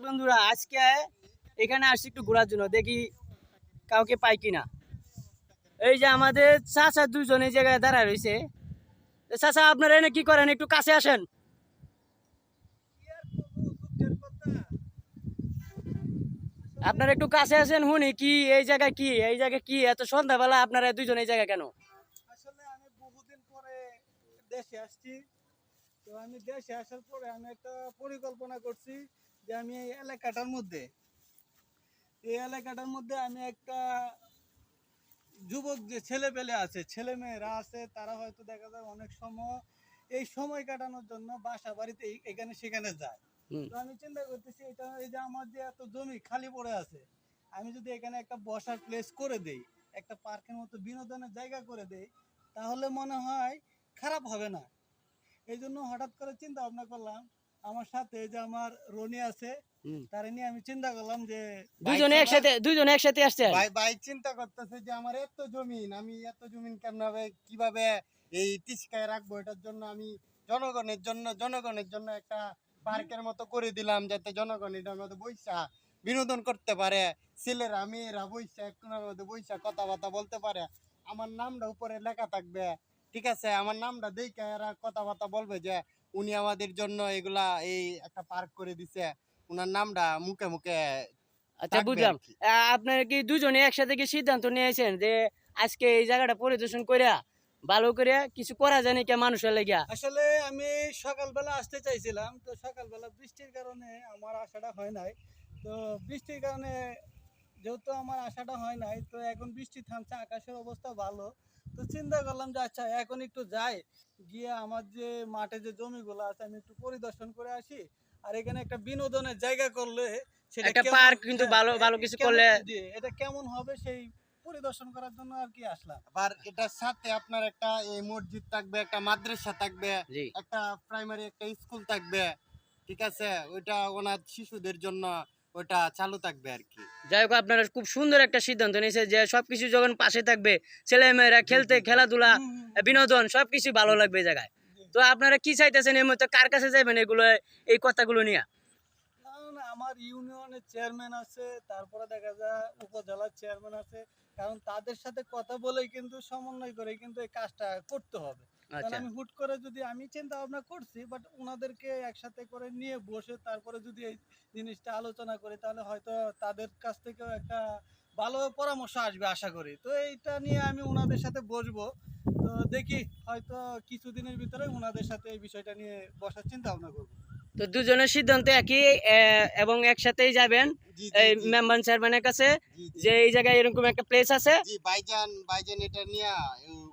বন্ধুরা, আজকে এখানে আসছি একটু ঘোরার জন্য, দেখি কাউকে পাই কিনা। এই যে আমাদের চাচা দুইজন এই জায়গায় দাঁড়ায় রয়েছে। চাচা, আপনারা এনে কি করেন? একটু কাছে আসেন। আপনারা একটু কাছে আসেন, শুনি কি এই জায়গায় কি, এই জায়গায় কি এত সন্ধ্যাবেলা আপনারা দুইজন এই জায়গায় কেন? আসলে আমি বহুদিন পরে দেশে আসছি। তো আমি দেশে আসার পরে আমি একটা পরিকল্পনা করছি যে আমি এই এলাকাটার মধ্যে আমি একটা যুবক যে ছেলে পেলে আছে, ছেলে মেয়েরা আছে, তারা হয়তো দেখা যায় অনেক সময় এই সময় কাটানোর জন্য বাসা বাড়িতে এখানে সেখানে যায়। তো আমি চিন্তা করতেছি, এটা এই যে আমার যে এত জমি খালি পড়ে আছে, আমি যদি এখানে একটা বসার প্লেস করে দেই, একটা পার্কের মতো বিনোদনের জায়গা করে দেই, তাহলে মনে হয় খারাপ হবে না। এই জন্য হঠাৎ করে চিন্তা ভাবনা করলাম, আমার সাথে এই যে আমার রনি আছে, তারে নিয়ে আমি চিন্তা করলাম যে দুইজনে একসাথে আসছেন। ভাই চিন্তা করতেছে যে আমার এত জমিন, আমি এত জমিন কেমনে কিভাবে এই টিসকায় রাখবো, এটার জন্য আমি জনগণের জন্য একটা পার্কের মতো করে দিলাম, যাতে জনগণ এটার মধ্যে বইসা বিনোদন করতে পারে, ছেলেরা মেয়েরা বইসা এক কোণার মধ্যে বইসা কথাবার্তা বলতে পারে। আমার নামটা উপরে লেখা থাকবে, ঠিক আছে? আমার নামটা দেখে এরা কথাবার্তা বলবে যে উনি আমাদের জন্য এগুলা এই একটা পার্ক করে দিছে, উনার নামটা মুখে মুখে আচ্ছা, থাকবে বুঝলাম। আর কি। আপনারা কি দুজনে একসাথে কি সিদ্ধান্ত নিয়েছেন যে আজকে এই জায়গাটা পরিদর্শন করিয়া ভালো করে কিছু করা জানি কে মানুষের লাগিয়া? আসলে আমি সকালবেলা আসতে চাইছিলাম, তো সকালবেলা বৃষ্টির কারণে আমার আসাটা হয় নাই। তো বৃষ্টির কারণে যেহেতু আমার আসাটা হয় নাই, তো এখন বৃষ্টি থামছে, আকাশের অবস্থা ভালো। তো চিন্তা করলাম যে আচ্ছা এখন একটু যাই, গিয়ে আমার যে মাঠে যে জমিগুলো আছে আমি একটু পরিদর্শন করে আসি। আর এখানে একটা বিনোদনের জায়গা করলে সেটা একটা কেমন, পার্ক কিন্তু ভালো ভালো কিছু করলে। জি, এটা কেমন হবে সেই পরিদর্শন করার জন্য আর কি আসলাম। আবার এটার সাথে আপনার একটা এই মসজিদ থাকবে, একটা মাদ্রাসা থাকবে, জি। একটা প্রাইমারি একটা স্কুল থাকবে, ঠিক আছে? ওইটা ওনার শিশুদের জন্য ওইটা চালু থাকবে আর কি। যাই হোক, আপনারা খুব সুন্দর একটা সিদ্ধান্ত নিয়েছে যে সবকিছু যখন পাশে থাকবে, ছেলে মেয়েরা খেলতে, খেলাধুলা, বিনোদন সবকিছু ভালো লাগবে এই জায়গায়। তো আপনারা কি চাইতেছেন এই মুহূর্তে? কার কাছে যাবেন এগুলো, এই কথাগুলো নিয়ে? কারণ আমার ইউনিয়নের চেয়ারম্যান আছে, তারপরে দেখা যায় উপজেলার চেয়ারম্যান আছে, কারণ তাদের সাথে কথা বলেই কিন্তু সমন্বয় করে কিন্তু এই কাজটা করতে হবে। কারণ আচ্ছা, আমি হুট করে যদি আমি চিন্তা ভাবনা করছি, বাট ওনাদেরকে একসাথে করে নিয়ে বসে তারপরে যদি এই জিনিসটা আলোচনা করি, তাহলে হয়তো তাদের কাছ থেকেও একটা ভালো পরামর্শ আসবে আশা করি। তো এইটা নিয়ে আমি ওনাদের সাথে বসবো। তো দেখি হয়তো কিছুদিনের ভিতরে ওনাদের সাথে এই বিষয়টা নিয়ে বসার চিন্তা ভাবনা করবো। তো দুজনের সিদ্ধান্ত একই, এবং একসাথেই যাবেন জি এই জি মেম্বার চেয়ারম্যানের কাছে জি জি যে এই জায়গায় এরকম একটা প্লেস আছে। জি ভাইজান এটা নিয়ে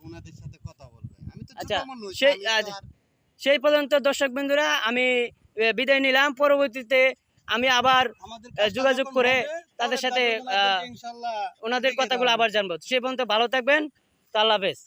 ওনাদের সাথে কথা বলবে। আমি তো ছোট আচ্ছা, মানুষ, সেই আমি তো আর সেই পর্যন্ত দর্শক বন্ধুরা, আমি বিদায় নিলাম। পরবর্তীতে আমি আবার আমাদের কাজটা যোগাযোগ যখন করে হবে তাদের পরের সাথে ধাপে ওনাদেরকে ইনশাআল্লাহ ওনাদের ডেকে কথাগুলো দেওয়া হবে। আবার জানবো। সেই পর্যন্ত ভালো থাকবেন। তো আল্লাহ হাফেজ।